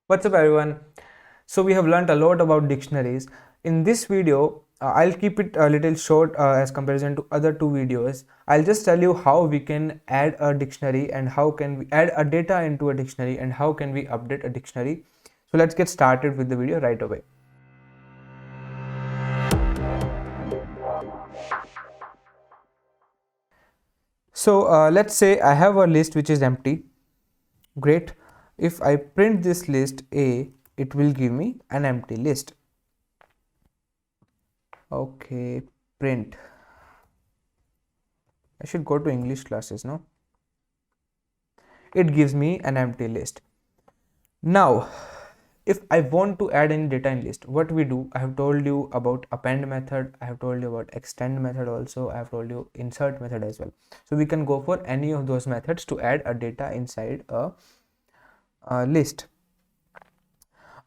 What's up everyone? So we have learned a lot about dictionaries. In this video, I'll keep it a little short as comparison to other two videos. I'll just tell you how we can add a dictionary and how can we add a data into a dictionary and how can we update a dictionary. So let's get started with the video right away. So let's say I have a list which is empty. Great. If I print this list A, it will give me an empty list. Okay, print. I should go to English classes, no? It gives me an empty list. Now, if I want to add any data in list, what we do, I have told you about append method, I have told you about extend method also, I have told you insert method as well. So we can go for any of those methods to add a data inside a list.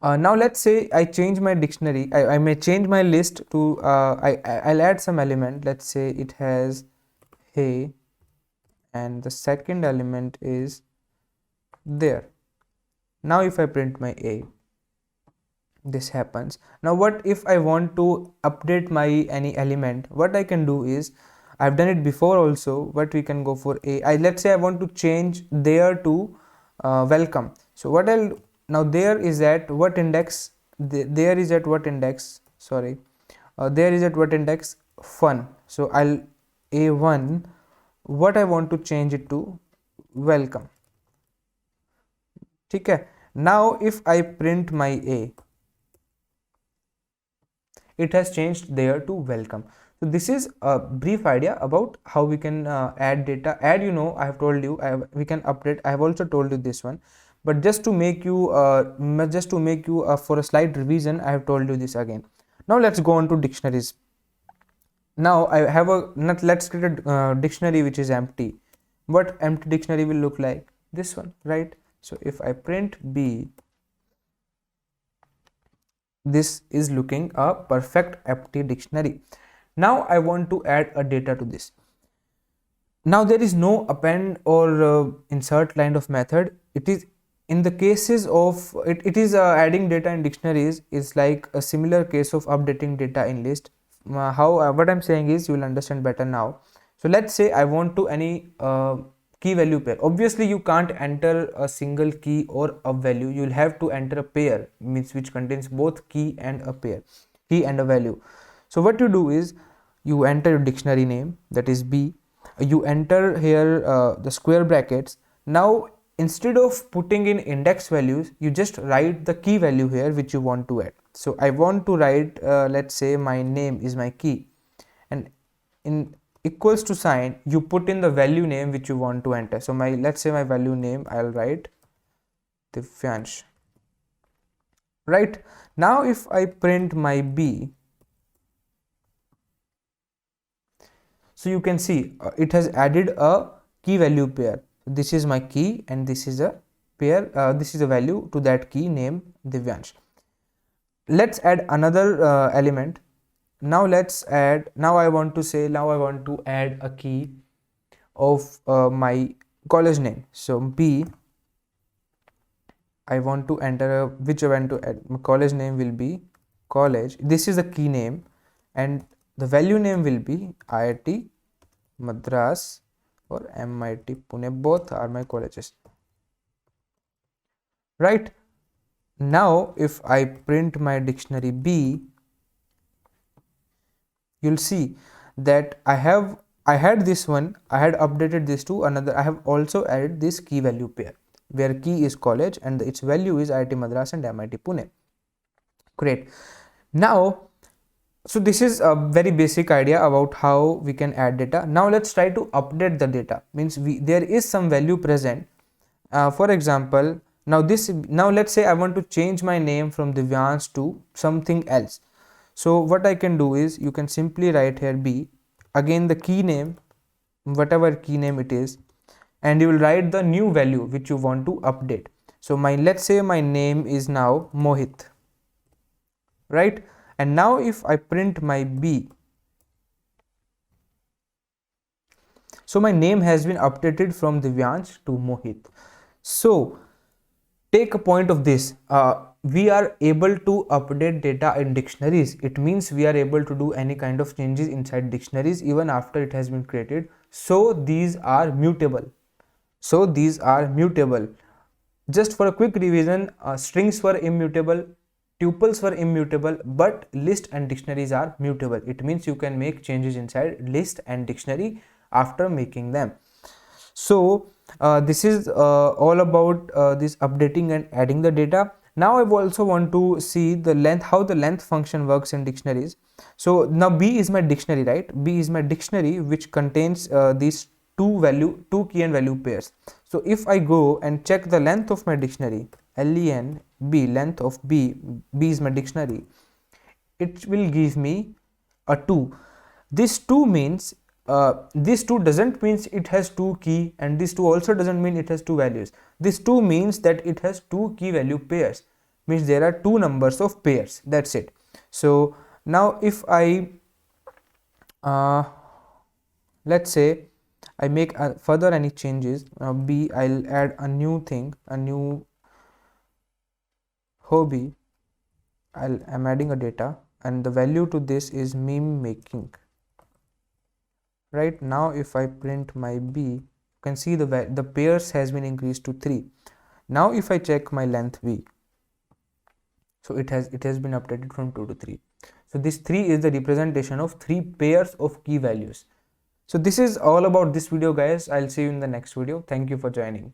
Now let's say I change my dictionary, I may change my list to, I'll add some element. Let's say it has hey and the second element is there. Now if I print my A, this happens. Now what if I want to update my any element? What I can do is, I've done it before also, but we can go for A. Let's say I want to change there to welcome. So what I'll now there is at what index, there is at what index, sorry, there is at what index, fun. So I'll A1, what I want to change it to welcome. Okay. Now if I print my A, it has changed there to welcome. So this is a brief idea about how we can add data. Add, I have told you, we can update. I have also told you this one, but just to make you for a slight revision, I have told you this again. Now let's go on to dictionaries. Now I have let's create a dictionary which is empty. What empty dictionary will look like? This one, right? So if I print B, this is looking a perfect empty dictionary. Now I want to add a data to this. Now there is no append or insert kind of method. It is in the cases of it is adding data in dictionaries is like a similar case of updating data in list. What I'm saying is you will understand better now. So let's say I want to any key value pair. Obviously you can't enter a single key or a value. You'll have to enter a pair, means which contains both key and a pair, key and a value. So what you do is you enter your dictionary name, that is B. You enter here the square brackets. Now instead of putting in index values, you just write the key value here which you want to add. So I want to write let's say my name is my key, and in equals to sign you put in the value name which you want to enter. So let's say my value name, I'll write Divyansh. Right. Now if I print my B, so you can see it has added a key value pair. This is my key and this is a pair, this is a value to that key name Divyansh. Let's add another element. Now I want to add a key of my college name. So B, I want to enter which I want to add. My college name will be college. This is the key name and the value name will be IIT Madras or MIT Pune. Both are my colleges. Right. Now if I print my dictionary B, you'll see that I had this one, I had updated this to another. I have also added this key value pair where key is college and its value is IIT Madras and MIT Pune. Great. Now, so this is a very basic idea about how we can add data. Now let's try to update the data. Means there is some value present. For example, now let's say I want to change my name from Divyansh to something else. So what I can do is you can simply write here B, again the key name, whatever key name it is, and you will write the new value which you want to update. So let's say my name is now Mohit, right? And now if I print my B, so my name has been updated from Divyansh to Mohit. So take a point of this. We are able to update data in dictionaries. It means we are able to do any kind of changes inside dictionaries even after it has been created. So these are mutable. So these are mutable. Just for a quick revision, strings were immutable, tuples were immutable, but list and dictionaries are mutable. It means you can make changes inside list and dictionary after making them. So this is all about this updating and adding the data. Now I also want to see the length, how the length function works in dictionaries. So now B is my dictionary, right? B is my dictionary which contains these two key and value pairs. So if I go and check the length of my dictionary, len b, length of b, B is my dictionary, it will give me a 2. This 2 means this 2 doesn't means it has two key, and this 2 also doesn't mean it has two values. This 2 means that it has two key value pairs, means there are two numbers of pairs, that's it. So now if I let's say I make further any changes, B, I'll add a new thing, a new hobby. I'm adding a data, and the value to this is meme making. Right now if I print my B, you can see the pairs has been increased to 3. Now if I check my length B, so it has been updated from 2 to 3. So this 3 is the representation of 3 pairs of key values. So this is all about this video, guys. I'll see you in the next video. Thank you for joining.